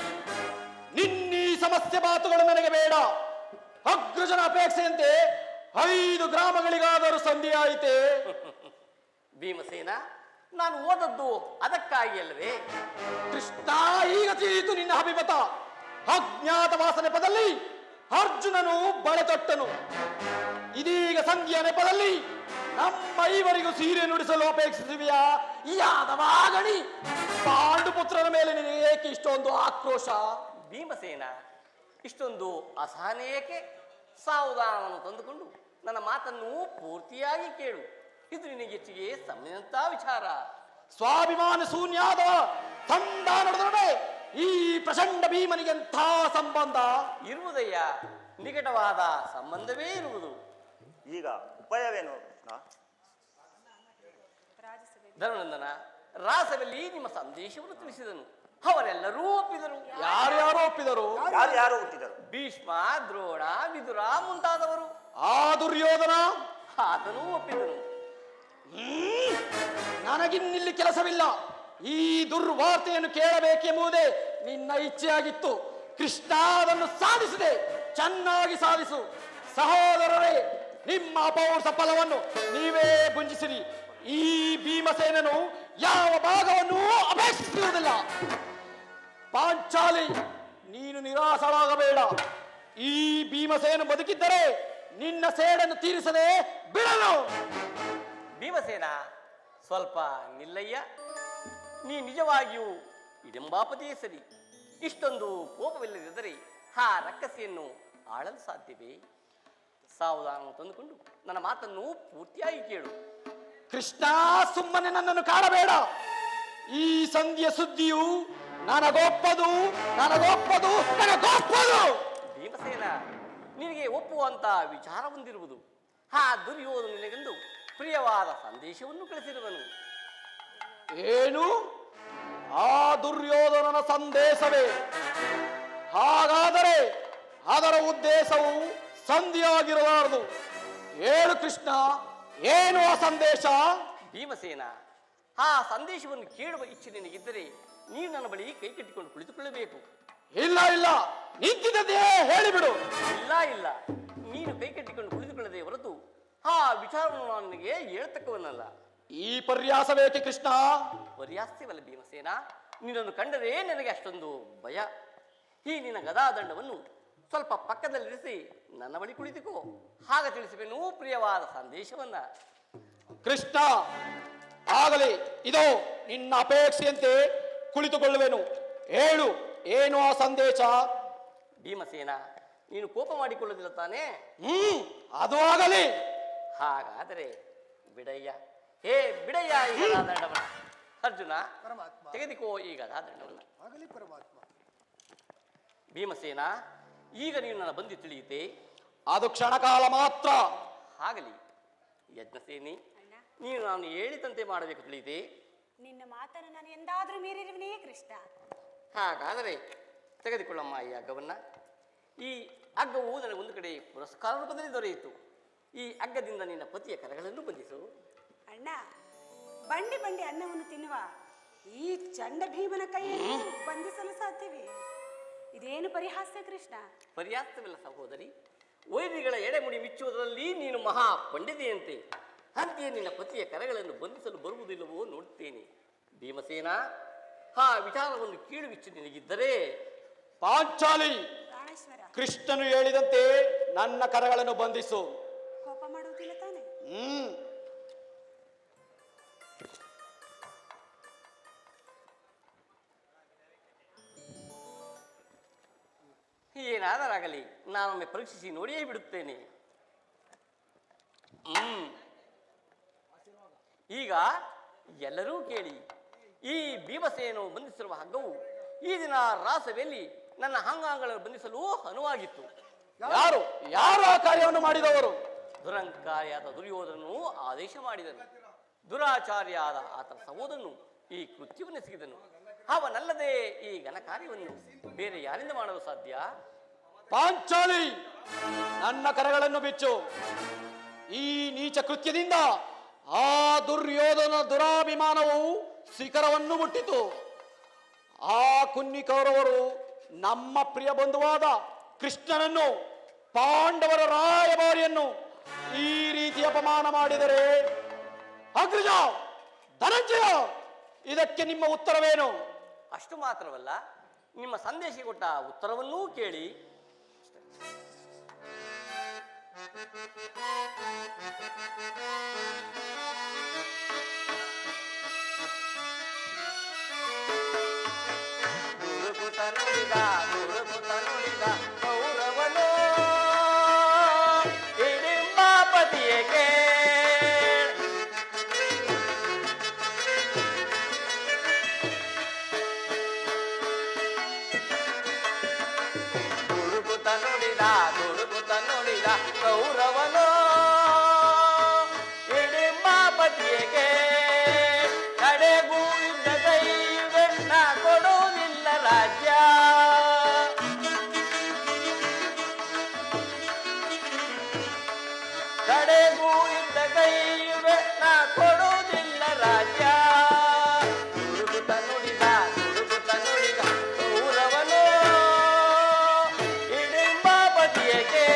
ನಿನ್ನೀ ಸಮಸ್ಯೆ ಮಾತುಗಳು ನನಗೆ ಬೇಡ. ಅಗ್ರಜನ ಅಪೇಕ್ಷೆಯಂತೆ 5 ಗ್ರಾಮಗಳಿಗಾದರೂ ಸಂಧಿಯಾಯಿತೆ. ಭೀಮಸೇನ, ನಾನು ಓದದ್ದು ಅದಕ್ಕಾಗಿ ಅಲ್ಲವೇ? ಕೃಷ್ಣ, ಈಗ ತಿಳಿಯಿತು ನಿನ್ನ ಅಭಿಮತ. ಅಜ್ಞಾತವಾಸ ನೆಪದಲ್ಲಿ ಅರ್ಜುನನು ಬಳೆತೊಟ್ಟನು. ಇದೀಗ ಸಂಧಿಯ ನೆಪದಲ್ಲಿ ನಮ್ಮ ಇವರಿಗೂ ಸೀರೆ ನುಡಿಸಲು ಅಪೇಕ್ಷಿಸುವಿಯಾ? ಯಾದವಾಗಣಿ, ಪಾಂಡುಪುತ್ರನ ಮೇಲೆ ನಿನಗೆ ಏಕೆ ಇಷ್ಟೊಂದು ಆಕ್ರೋಶ? ಭೀಮಸೇನ, ಇಷ್ಟೊಂದು ಅಸಹನೇಯಕ್ಕೆ? ಸಾವಧಾನವನ್ನು ತಂದುಕೊಂಡು ನನ್ನ ಮಾತನ್ನು ಪೂರ್ತಿಯಾಗಿ ಕೇಳು. ಇದು ನಿನಗೆ ಹೆಚ್ಚಿಗೆ ಸಂಬಂಧಿಸಿದಂತ ವಿಚಾರ. ಸ್ವಾಭಿಮಾನ ಶೂನ್ಯಾದ ಸಂಧಾನ ನಡೆದೊಡನೆ ಈ ಪ್ರಚಂಡ ಭೀಮನಿಗೆಂಥ ಸಂಬಂಧ ಇರುವುದಯ್ಯ, ನಿಕಟವಾದ ಸಂಬಂಧವೇ ಇರುವುದು. ಈಗ ಉಪಾಯವೇನು? ಧರ್ಮನಂದನ, ರಾಸದಲ್ಲಿ ನಿಮ್ಮ ಸಂದೇಶವನ್ನು ತಿಳಿಸಿದನು. ಅವರೆಲ್ಲರೂ ಒಪ್ಪಿದರು. ಯಾರ್ಯಾರು ಒಪ್ಪಿದರು? ಯಾರು ಹುಟ್ಟಿದರು? ಭೀಷ್ಮ, ದ್ರೋಣ, ವಿದುರ ಮುಂತಾದವರು. ಆ ದುರ್ಯೋಧನ ಆತನೂ ಒಪ್ಪಿದನು. ನನಗಿನ್ನಿಲ್ಲಿ ಕೆಲಸವಿಲ್ಲ. ಈ ದುರ್ವಾರ್ತೆಯನ್ನು ಕೇಳಬೇಕೆಂಬುದೇ ನಿನ್ನ ಇಚ್ಛೆಯಾಗಿತ್ತು. ಕೃಷ್ಣ ಅದನ್ನು ಸಾಧಿಸಿದೆ. ಚೆನ್ನಾಗಿ ಸಾಧಿಸು. ಸಹೋದರರೇ, ನಿಮ್ಮ ಅಪೌರುಷ ಫಲವನ್ನು ನೀವೇ ಗುಂಜಿಸಿರಿ. ಈ ಭೀಮಸೇನನು ಯಾವ ಭಾಗವನ್ನು ಅಪೇಕ್ಷಿಸುವುದಿಲ್ಲ. ಪಾಂಚಾಲಿ, ನೀನು ನಿರಾಸರಾಗಬೇಡ. ಈ ಭೀಮಸೇನ ಬದುಕಿದ್ದರೆ ನಿನ್ನ ಸೇಡನ್ನು ತೀರಿಸದೆ ಬಿಡಲು. ಭೀಮಸೇನ, ಸ್ವಲ್ಪ ನಿಲ್ಲಯ್ಯ. ನೀ ನಿಜವಾಗಿಯೂ ಇಡಂಬಾಪತಿಯೇ ಸರಿ. ಇಷ್ಟೊಂದು ಕೋಪವಿಲ್ಲದಿದ್ದರೆ ಆ ರಕ್ಕಸಿಯನ್ನು ಆಳಲು ಸಾಧ್ಯವೇ? ಸಾವಧಾನವನ್ನು ತಂದುಕೊಂಡು ನನ್ನ ಮಾತನ್ನು ಪೂರ್ತಿಯಾಗಿ ಕೇಳು. ಕೃಷ್ಣ, ಸುಮ್ಮನೆ ನನ್ನನ್ನು ಕಾಡಬೇಡ. ಈ ಸಂಧಿಯ ಸುದ್ದಿಯು ನನಗೊಪ್ಪದು. ಭೀಮಸೇನ, ನಿನಗೆ ಒಪ್ಪುವಂತ ವಿಚಾರ ಹೊಂದಿರುವುದು. ಆ ದುರ್ಯೋಧನನಿಗೆಂದು ಪ್ರಿಯವಾದ ಸಂದೇಶವನ್ನು ಕಳಿಸಿರುವನು. ಏನು? ಆ ದುರ್ಯೋಧನನ ಸಂದೇಶವೇ? ಹಾಗಾದರೆ ಅದರ ಉದ್ದೇಶವು ಸಂಧಿಯಾಗಿರಲಾರದು. ಹೇಳು ಕೃಷ್ಣ, ಏನು ಆ ಸಂದೇಶ? ಭೀಮಸೇನ, ಆ ಸಂದೇಶವನ್ನು ಕೇಳುವ ಇಚ್ಛೆ ನಿನಗಿದ್ದರೆ ನೀನು ನನ್ನ ಬಳಿ ಕೈ ಕಟ್ಟಿಕೊಂಡು ಕುಳಿತುಕೊಳ್ಳಬೇಕು. ಇಲ್ಲ, ನಿಂತಿದ್ದೇ ಹೇಳಿಬಿಡು. ಇಲ್ಲ, ನೀನು ಕೈ ಕಟ್ಟಿಕೊಂಡು ಕುಳಿತುಕೊಳ್ಳದೆ ಹೊರತು ಆ ವಿಚಾರವನ್ನು ನಾನು ನಿನಗೆ ಹೇಳ್ತಕ್ಕವನ್ನಲ್ಲ. ಈ ಪರ್ಯಾಸವೇಕೆ ಕೃಷ್ಣ? ಪರ್ಯಾಸ್ಯವಲ್ಲ ಭೀಮಸೇನ, ನಿನ್ನನ್ನು ಕಂಡರೆ ನನಗೆ ಅಷ್ಟೊಂದು ಭಯ. ಈ ನಿನ್ನ ಗದಾದಂಡವನ್ನು ಸ್ವಲ್ಪ ಪಕ್ಕದಲ್ಲಿರಿಸಿ ನನ್ನ ಬಳಿ ಕುಳಿತುಕೋ. ಆಗ ತಿಳಿಸುವೆನು ಪ್ರಿಯವಾದ ಸಂದೇಶವನ್ನ. ಕೃಷ್ಣ, ಆಗಲಿ, ಇದೋ ನಿನ್ನ ಅಪೇಕ್ಷೆಯಂತೆ ಕುಳಿತುಕೊಳ್ಳುವೆನು. ಹೇಳು, ಏನು ಆ ಸಂದೇಶ? ಭೀಮಸೇನ, ನೀನು ಕೋಪ ಮಾಡಿಕೊಳ್ಳುವುದಿಲ್ಲ ತಾನೇ? ಅದು ಆಗಲಿ. ಹಾಗಾದರೆ ಬಿಡಯ್ಯ, ಬಿಡಯ್ಯ ಈ ಗದಾದಂಡವನ್ನ. ಅರ್ಜುನ, ಪರಮಾತ್ಮ. ತೆಗೆದುಕೋ ಈ ಗದಾದಂಡವನ್ನ. ಆಗಲಿ ಪರಮಾತ್ಮ. ಭೀಮಸೇನ, ಈಗ ನೀನು ನನ್ನ ಬಂದು ತಿಳಿಯುತ್ತೆ. ಅದು ಕ್ಷಣಕಾಲ ಮಾತ್ರ. ಆಗಲಿ ಯಜ್ಞಸೇನಿ, ನೀನು ನಾನು ಹೇಳಿದಂತೆ ಮಾಡಬೇಕು ತಿಳಿಯುತ್ತೆ. ನಿನ್ನ ಮಾತನ್ನು ನಾನು ಎಂದಾದ್ರೂ ಮೀರಿರುವನೇ ಕೃಷ್ಣ. ಹಾಗಾದರೆ ತೆಗೆದುಕೊಳ್ಳಮ್ಮ ಈ ಹಗ್ಗವನ್ನ. ಈ ಹಗ್ಗವು ನನಗೆ ಒಂದು ಕಡೆ ಪುರಸ್ಕಾರ ರೂಪದಲ್ಲಿ ದೊರೆಯಿತು. ಈ ಹಗ್ಗದಿಂದ ನಿನ್ನ ಪತಿಯ ಕರಗಳನ್ನು ಬಂಧಿಸು. ಅಣ್ಣ, ಬಂಡಿ ಅನ್ನವನ್ನು ತಿನ್ನುವ ಈ ಚಂಡ ಭೀಮನ ಕೈಯನ್ನು ಬಂಧಿಸಲು ಸಾಧ್ಯವೇ? ಇದೇನು ಪರಿಹಾಸ್ಯ ಕೃಷ್ಣ? ಪರ್ಯಾಪ್ತವಿಲ್ಲ ಸಹೋದರಿ. ವೈರಿಗಳ ಎಡೆಮುಡಿ ಮಿಚ್ಚುವುದರಲ್ಲಿ ನೀನು ಮಹಾ ಪಂಡಿತೆಯಂತೆ. ಅಂತೆಯೇ ನಿನ್ನ ಪತಿಯ ಕರಗಳನ್ನು ಬಂಧಿಸಲು ಬರುವುದಿಲ್ಲವೋ ನೋಡುತ್ತೇನೆ. ಭೀಮಸೇನ, ಆ ವಿಚಾರವನ್ನು ಕೀಳುವಿಚ್ಚು ನಿನಗಿದ್ದರೆ ಪಾಂಚಾಲಿ, ಪ್ರಾಣೇಶ್ವರ, ಕೃಷ್ಣನು ಹೇಳಿದಂತೆ ನನ್ನ ಕರಗಳನ್ನು ಬಂಧಿಸು. ಕೋಪ ಮಾಡುವುದಿಲ್ಲ ತಾನೆ? ಏನಾದರಾಗಲಿ ನಾನೊಮ್ಮೆ ಪರೀಕ್ಷಿಸಿ ನೋಡಿಯೇ ಬಿಡುತ್ತೇನೆ. ಈಗ ಎಲ್ಲರೂ ಕೇಳಿ, ಈ ಭೀಮಸೇನನು ಬಂಧಿಸಿರುವ ಹಗ್ಗವು ಈ ದಿನ ರಾಸವೆಯಲ್ಲಿ ನನ್ನ ಅಂಗಾಂಗಗಳನ್ನು ಬಂಧಿಸಲು ಅನುವಾಗಿತ್ತು. ಯಾರು ಯಾರು ಆ ಕಾರ್ಯವನ್ನು ಮಾಡಿದವರು? ದುರಂಕಾರಿಯಾದ ದುರ್ಯೋಧನನು ಆದೇಶ ಮಾಡಿದನು. ದುರಾಚಾರ್ಯಾದ ಆತನ ಸಹೋದರನು ಈ ಕೃತ್ಯವನ್ನೆಸಗಿದನು. ಅವನಲ್ಲದೆ ಈ ಘನ ಕಾರ್ಯವನ್ನು ಬೇರೆ ಯಾರಿಂದ ಮಾಡಲು ಸಾಧ್ಯ? ಪಾಂಚಾಲಿ, ನನ್ನ ಕರಗಳನ್ನು ಬಿಚ್ಚು. ಈ ನೀಚ ಕೃತ್ಯದಿಂದ ಆ ದುರ್ಯೋಧನ ದುರಾಭಿಮಾನವು ಶಿಖರವನ್ನು ಮುಟ್ಟಿತು. ಆ ಕುನ್ನಿ ಕೌರವರು ನಮ್ಮ ಪ್ರಿಯ ಬಂಧುವಾದ ಕೃಷ್ಣನನ್ನು, ಪಾಂಡವರ ರಾಯಭಾರಿಯನ್ನು ಈ ರೀತಿ ಅಪಮಾನ ಮಾಡಿದರೆ, ಅಗ್ರಜ ಧನಂಜಯ, ಇದಕ್ಕೆ ನಿಮ್ಮ ಉತ್ತರವೇನು? ಅಷ್ಟು ಮಾತ್ರವಲ್ಲ, ನಿಮ್ಮ ಸಂದೇಶ ಕೊಟ್ಟ ಉತ್ತರವನ್ನೂ ಕೇಳಿ. ನುಡಿದ ಕೌರವನು ಹಿಡಿಂಬಾಪತಿಯೇ ನುಡಿದ ಕೌರವನು ಹಿಡಿಂಬಾಪತಿಯೇ ಕಡೆಗೂ ಇದ್ದ ಕೈಯುವೆ ನಾ ಕೊಡುವುದಿಲ್ಲ ರಾಜ್ಯ. ಕಡೆಗೂ ಇದ್ದ ಕೈಯುವೆ ನಾ ಕೊಡುವುದಿಲ್ಲ ರಾಜ್ಯ. ನುಡುಗುತ್ತ ನುಡಿದ ಕೌರವನು ಹಿಡಿಂಬಾಪತಿಯೇ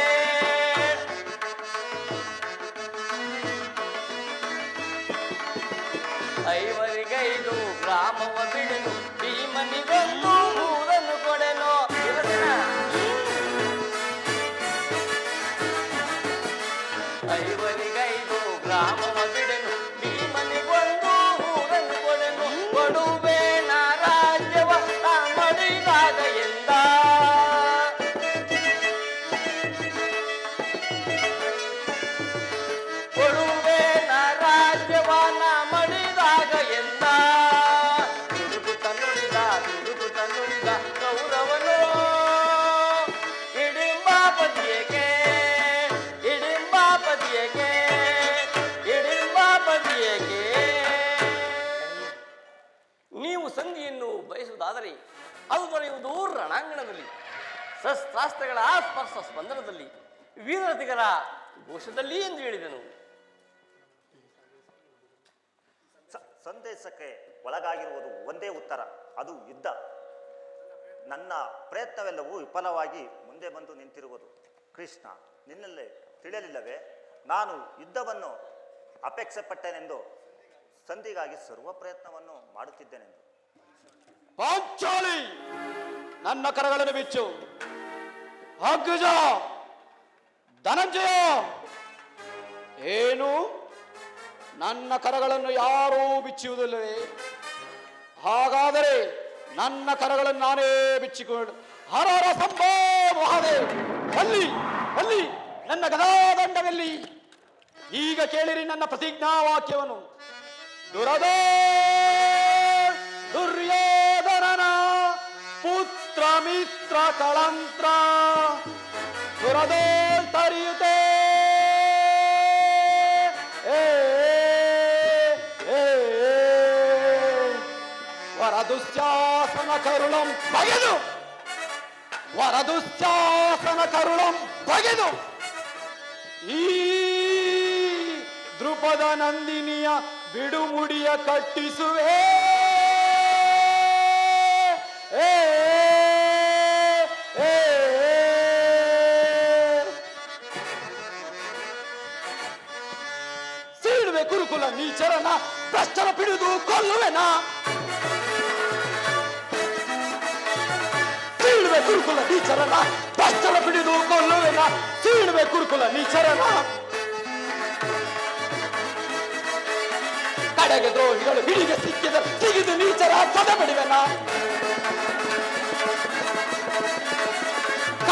ಐವರಿಗೈದು ಗ್ರಾಮವ ಬಿಡೆನು, ಭೀಮನಿಗೊಂದು ಊರನ್ನು ಕೊಡೆನು. ಐವರಿಗೈದು ಗ್ರಾಮವ ಬಿಡೆನು, ಭೀಮನಿಗೊಂದು ಊರನ್ನು ಕೊಡೆನು. ಕೊಡುವೆ ನಾ ರಾಜ್ಯವ ತಾ ಮಡಿದಾಗ ಎಂದ. ಕೊಡುವೆ ನಾ ರಾಜ್ಯವ ನಾ ಮಡಿದಾಗ ಎಂದ. ನುಡುಗುತ್ತ ನುಡಿದ ಕೌರವನು ಹಿಡಿಂಬಾಪತಿಯೇ ನೀವು ಸಂಧಿಯನ್ನು ಬಯಸುವುದಾದರೆ ಅದು ದೊರೆಯುವುದು ರಣಾಂಗಣದಲ್ಲಿ, ಶಸ್ತ್ರಾಸ್ತ್ರಗಳ ಸ್ಪರ್ಶ ಸ್ಪಂದನದಲ್ಲಿ, ವೀರತಿಗರ ಘೋಷದಲ್ಲಿ ಎಂದು ಹೇಳಿದನು. ಸಂದೇಶಕ್ಕೆ ಒಳಗಾಗಿರುವುದು ಒಂದೇ ಉತ್ತರ, ಅದು ಯುದ್ಧ. ನನ್ನ ಪ್ರಯತ್ನವೆಲ್ಲವೂ ವಿಫಲವಾಗಿ ಮುಂದೆ ಬಂದು ನಿಂತಿರುವುದು. ಕೃಷ್ಣ, ನಿನ್ನಲ್ಲೇ ತಿಳಿಯಲಿಲ್ಲವೇ? ನಾನು ಯುದ್ಧವನ್ನು ಅಪೇಕ್ಷೆ ಪಟ್ಟೆನೆಂದು, ಸಂಧಿಗಾಗಿ ಸರ್ವ ಪ್ರಯತ್ನವನ್ನು ಮಾಡುತ್ತಿದ್ದೇನೆಂದು. ಪಾಂಚಾಲಿ, ನನ್ನ ಕರಗಳನ್ನು ಬಿಚ್ಚು. ಅಗ್ರಜ ಧನಂಜಯ, ಏನು ನನ್ನ ಕರಗಳನ್ನು ಯಾರೂ ಬಿಚ್ಚುವುದಿಲ್ಲವೇ? ಹಾಗಾದರೆ ನನ್ನ ಕರಗಳನ್ನು ನಾನೇ ಬಿಚ್ಚಿಕೊಂಡು ಹರರ ಸಂಭೋ ಮಹಾದೇವ್, ಅಲ್ಲಿ ನನ್ನ ಗದಾದಂಡವೆಲ್ಲಿ? ಈಗ ಕೇಳಿರಿ ನನ್ನ ಪ್ರತಿಜ್ಞಾ ವಾಕ್ಯವನ್ನು. ದುರ್ಯೋಧನನ ಪುತ್ರ ಮಿತ್ರ ಕಳಂತ್ರ ದುರದೋಳ್ ತರಿಯುತ್ತೆ ವರದುಶ್ಯಾಸನ ಕರುಳಂ ಬಗೆದು ಈ ದೃಪದ ನಂದಿನಿಯ ಬಿಡುಮುಡಿಯ ಕಟ್ಟಿಸುವೆ. ಸೀಳುವೆ ಕುರುಕುಲ ನೀಚರನ, ಭ್ರಷ್ಟರ ಪಿಡಿದು ಕೊಲ್ಲುವೆನಾ? ಸೀಳುವೆ ಕುರುಕುಲ ನೀಚರನ, ಭ್ರಷ್ಟರ ಪಿಡಿದು ಕೊಲ್ಲುವೆನಾ? ಸೀಳುವೆ ಕುರುಕುಲ ನೀಚರನ. ಕಡೆಗೆ ದ್ರೋಹಿಗಳು ಹಿಡಿಗೆ ಸಿಗಿದು ನೀಚರ ಸದೆಬಡಿವೆನಾ?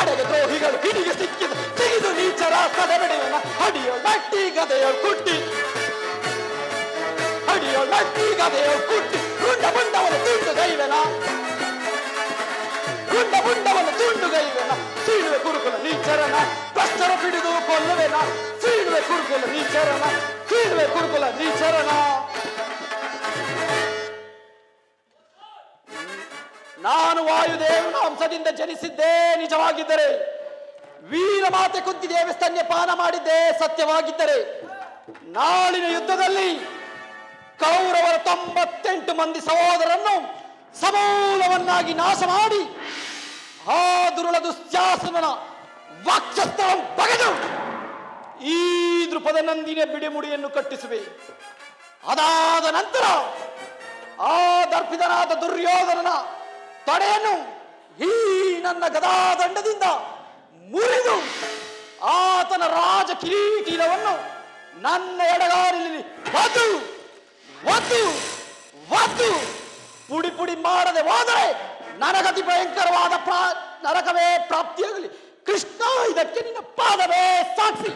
ಕಡೆಗೆ ದ್ರೋಹಿಗಳು ಹಿಡಿಗೆ ಸಿಕ್ಕಿದ ತೆಗೆದು ನೀಚರ ಸದೆಬಡಿವನ ಅಡಿಯೋಳ್ ಮಟ್ಟಿ ಗದೆಯೋಳ್ ಕುಟ್ಟಿ ಅಡಿಯೋಳ್ ಮಟ್ಟಿ ಗದೆಯೋಳ್ ಕುಟ್ಟಿ ಗುಂಡ ಮುಂಡವನ ತುಂಡುಗೈವೆನ ಗುಂಡ ಮುಂಡವನ ತುಂಡುಗೈವೆನ ಸೀಳುವೆ ಕುರುಕುಲ ನೀಚರನ ಭ್ರಷ್ಟರ ಹಿಡಿದು ಕೊಲ್ಲುವೆನ ಸೀಳುವೆ ಕುರುಕುಲ ನೀಚರನ ಸೀಳುವೆ ಕುರುಕುಲ ನೀಚರನ. ನಾನು ವಾಯುದೇವನ ಅಂಶದಿಂದ ಜನಿಸಿದ್ದೇ ನಿಜವಾಗಿದ್ದರೆ, ವೀರಮಾತೆ ಕುಂತಿದೇವಿ ಸ್ತನ್ಯಪಾನ ಮಾಡಿದ್ದೇ ಸತ್ಯವಾಗಿದ್ದರೆ, ನಾಳಿನ ಯುದ್ಧದಲ್ಲಿ ಕೌರವರ 98 ಮಂದಿ ಸಹೋದರನ್ನು ಸಮೂಲವನ್ನಾಗಿ ನಾಶ ಮಾಡಿ ಆ ದುರುಳ ದುಶ್ಯಾಸನ ವಕ್ಷಸ್ಥಳ ಬಗೆದು ಈ ದೃಪದ ನಂದಿನ ಬಿಡಿಮುಡಿಯನ್ನು ಕಟ್ಟಿಸುವೆ. ಅದಾದ ನಂತರ ಆ ದರ್ಪಿತನಾದ ದುರ್ಯೋಧನನ ತಡೆಯನ್ನು ಈ ನನ್ನ ಗದಾದಂಡದಿಂದ ಮುರಿದು ಆತನ ರಾಜ ಕಿರೀಟವನ್ನು ನನ್ನ ಎಡಗಾಲಿನಲ್ಲಿ ಒದ್ದು ಒದ್ದು ಒದ್ದು ಪುಡಿ ಪುಡಿ ಮಾಡದೆ ಹೋದರೆ ನನಗತಿ ಭಯಂಕರವಾದ ನರಕವೇ ಪ್ರಾಪ್ತಿಯಾಗಲಿ. ಕೃಷ್ಣ, ಇದಕ್ಕೆ ನಿನ್ನ ಪಾದವೇ ಸಾಕ್ಷಿ.